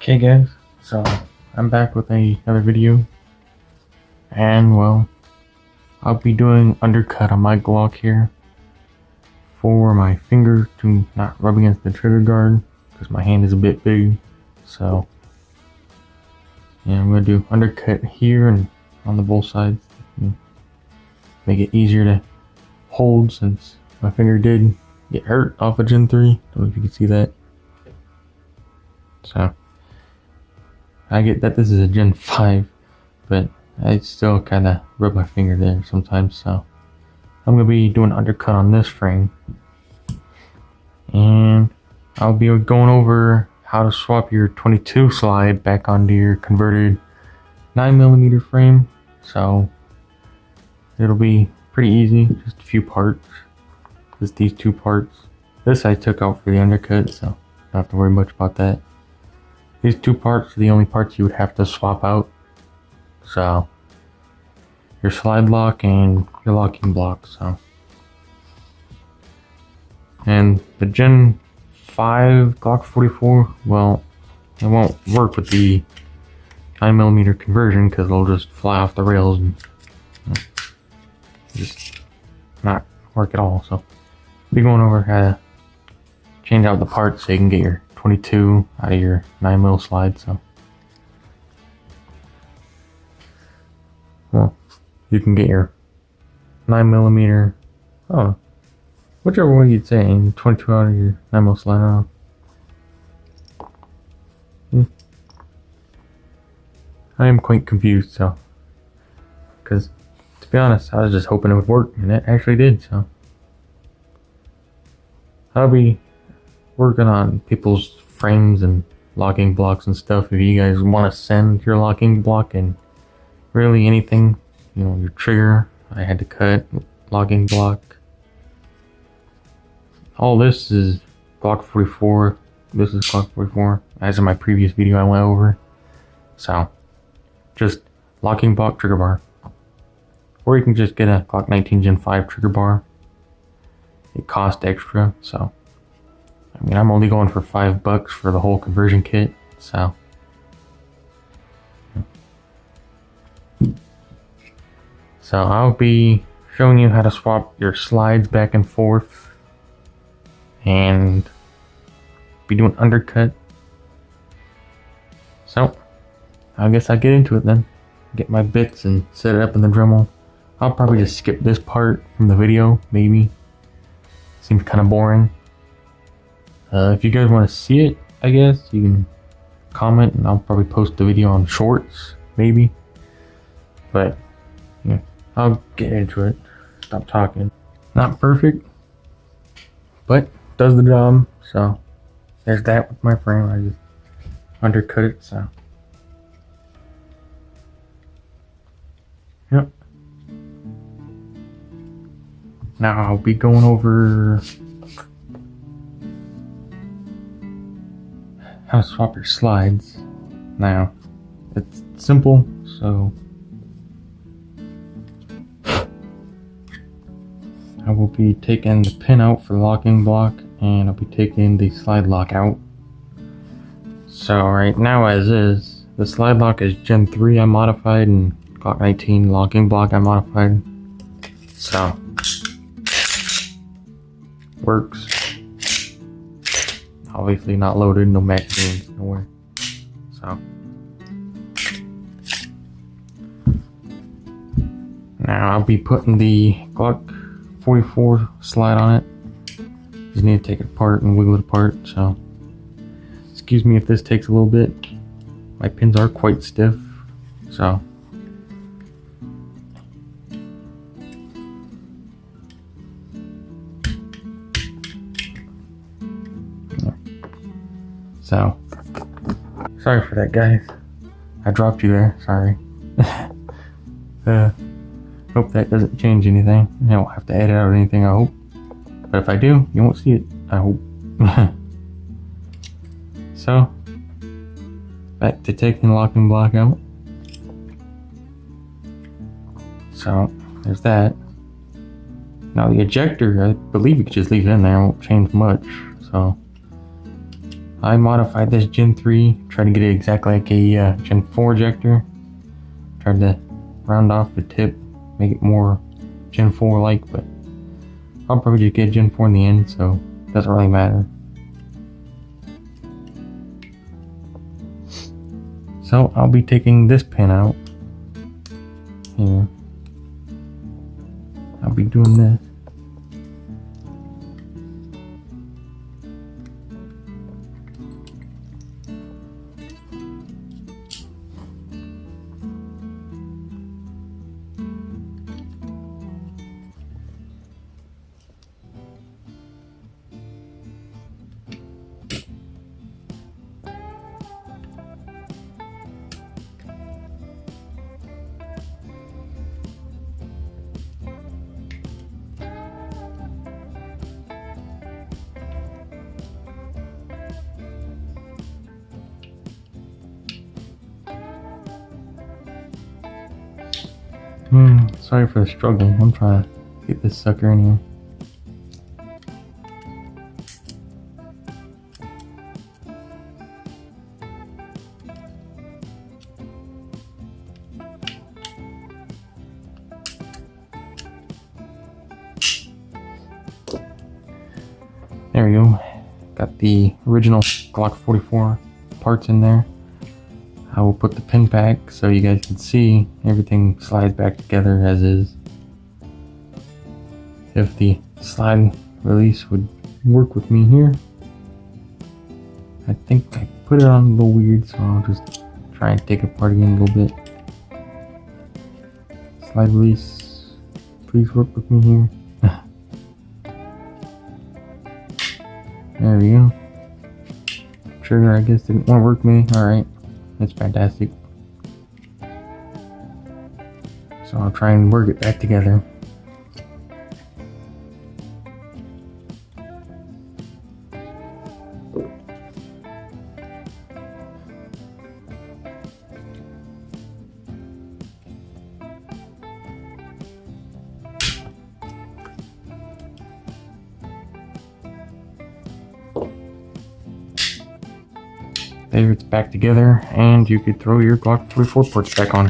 Okay guys, so I'm back with another video, and well, I'll be doing undercut on my Glock here for my finger to not rub against the trigger guard because my hand is a bit big. So yeah, I'm going to do undercut here and on the both sides, make it easier to hold since my finger did get hurt off of Gen 3. Don't know if you can see that. So I get that this is a Gen 5, but I still kind of rub my finger there sometimes, so I'm going to be doing undercut on this frame. And I'll be going over how to swap your 22 slide back onto your converted 9mm frame. So it'll be pretty easy, just a few parts. Just these two parts. This I took out for the undercut, so don't have to worry much about that. These two parts are the only parts you would have to swap out. So your slide lock and your locking block. So, and the Gen 5 Glock 44, well, it won't work with the 9mm conversion because it'll just fly off the rails and just not work at all. So we'll be going over how to change out the parts so you can get your 22 out of your 9mm slide. So well, you can get your 9mm, oh, whichever way you'd say, 22 out of your 9mm slide. I am quite confused, so, because to be honest, I was just hoping it would work, and it actually did. So I'll be working on people's frames and locking blocks and stuff. If you guys want to send your locking block and really anything, you know, your trigger, I had to cut, locking block. All this is Glock 44. This is Glock 44, as in my previous video I went over. So just locking block, trigger bar, or you can just get a Glock 19 Gen 5 trigger bar. It costs extra, so I mean, I'm only going for $5 for the whole conversion kit, so. So I'll be showing you how to swap your slides back and forth and be doing undercut. So I guess I'll get into it then. Get my bits and set it up in the Dremel. I'll probably just skip this part from the video, maybe. Seems kind of boring. If you guys want to see it, I guess you can comment and I'll probably post the video on shorts, maybe. But yeah, I'll get into it. Stop talking. Not perfect, but does the job. So there's that with my frame. I just undercut it. So yep. Now I'll be going over how to swap your slides. Now, it's simple, so I will be taking the pin out for the locking block, and I'll be taking the slide lock out. So right now, as is, the slide lock is Gen 3 I modified, and Glock 19 locking block I modified. So works. Obviously not loaded, no magazines, nowhere. So now I'll be putting the Glock 44 slide on it. Just need to take it apart and wiggle it apart. So excuse me if this takes a little bit. My pins are quite stiff, so sorry for that, guys. I dropped you there, sorry. Hope that doesn't change anything. I don't have to edit out anything, I hope. But if I do, you won't see it, I hope. So back to taking the locking block out. So there's that. Now the ejector, I believe you could just leave it in there, it won't change much. So I modified this Gen 3, tried to get it exactly like a Gen 4 ejector. Tried to round off the tip, make it more Gen 4 like, but I'll probably just get Gen 4 in the end, so it doesn't really matter. So I'll be taking this pin out here. I'll be doing this. Sorry for the struggle. I'm trying to get this sucker in here. There we go. Got the original Glock 44 parts in there. I will put the pin back so you guys can see everything slides back together as is. If the slide release would work with me here. I think I put it on a little weird, so I'll just try and take it apart again a little bit. Slide release, please work with me here. There we go. Trigger, I guess, didn't want to work with me. Alright. That's fantastic. So I'll try and work it back together. There, it's back together, and you could throw your Glock 44 ports back on.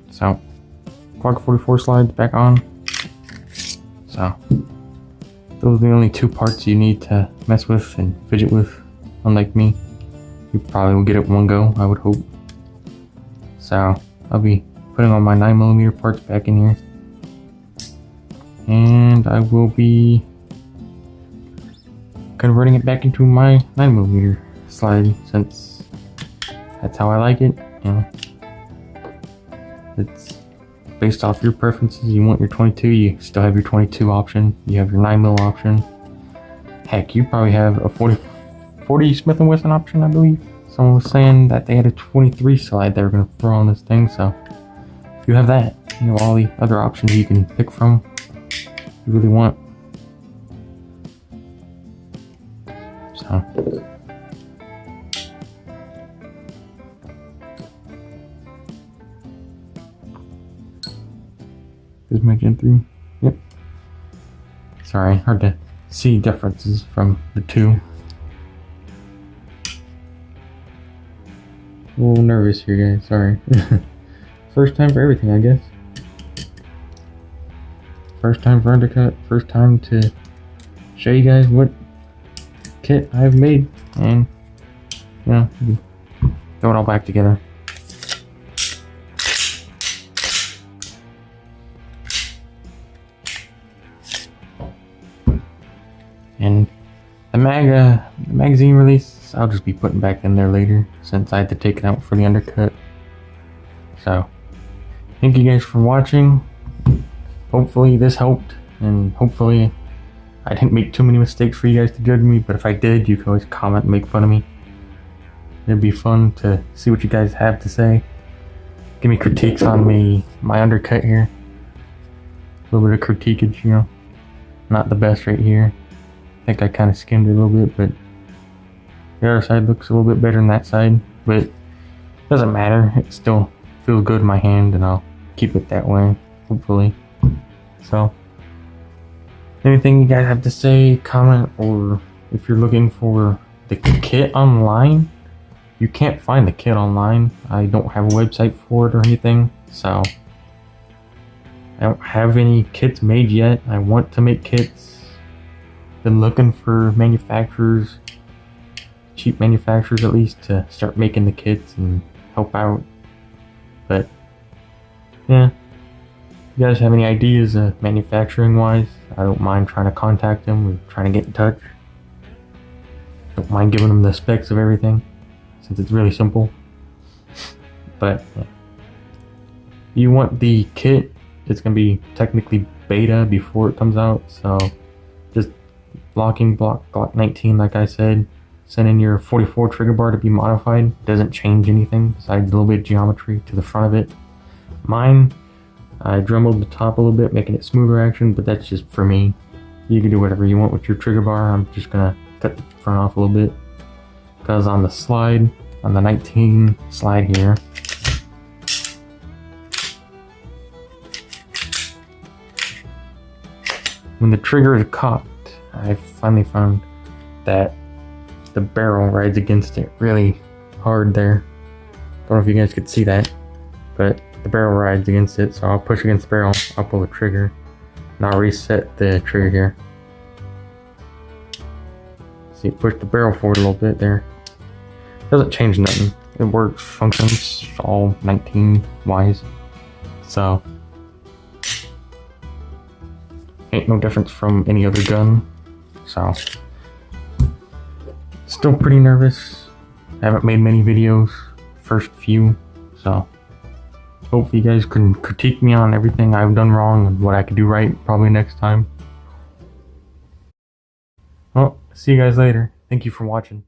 So, Glock 44 slides back on. So, those are the only two parts you need to mess with and fidget with. Unlike me, you probably will get it in one go, I would hope. So I'll be putting all my 9mm parts back in here, and I will be converting it back into my 9mm slide, since that's how I like it. You know, it's based off your preferences. You want your 22, you still have your 22 option. You have your 9mm option. Heck, you probably have a 40 Smith & Wesson option, I believe. Someone was saying that they had a 23 slide they were going to throw on this thing, so if you have that, you know, all the other options you can pick from if you really want. So this is my Gen 3. Yep. Sorry, hard to see differences from the two. A little nervous here, guys. Sorry. First time for everything, I guess. First time for undercut. First time to show you guys what kit I've made, and you know, throw it all back together. And the magazine release, I'll just be putting back in there later, since I had to take it out for the undercut. So, thank you guys for watching. Hopefully this helped, and hopefully I didn't make too many mistakes for you guys to judge me, but if I did, you can always comment and make fun of me. It'd be fun to see what you guys have to say. Give me critiques on my undercut here. A little bit of critiquage, you know. Not the best right here. I think I kind of skimmed it a little bit, but the other side looks a little bit better than that side. But Doesn't matter, it still feels good in my hand, and I'll keep it that way, hopefully. So, anything you guys have to say, comment, or if you're looking for the kit online, you can't find the kit online. I don't have a website for it or anything, so I don't have any kits made yet. I want to make kits. Been looking for manufacturers, cheap manufacturers at least, to start making the kits and help out. But yeah, if you guys have any ideas manufacturing wise, I don't mind trying to contact them or trying to get in touch. Don't mind giving them the specs of everything, since it's really simple. But yeah. You want the kit, it's gonna be technically beta before it comes out, so just locking Glock 19, like I said. Send in your 44 trigger bar to be modified. It doesn't change anything besides a little bit of geometry to the front of it. Mine, I dremeled the top a little bit, making it smoother action, but that's just for me. You can do whatever you want with your trigger bar. I'm just gonna cut the front off a little bit, because on the slide, on the 19 slide here, when the trigger is cocked, I finally found that the barrel rides against it really hard there. Don't know if you guys could see that, but the barrel rides against it, so I'll push against the barrel, I'll pull the trigger, and I'll reset the trigger here. See, push the barrel forward a little bit there. Doesn't change nothing. It works, functions, all 19 wise. So, ain't no difference from any other gun. So, still pretty nervous. Haven't made many videos, first few. So, hopefully you guys can critique me on everything I've done wrong and what I could do right probably next time. Well, see you guys later. Thank you for watching.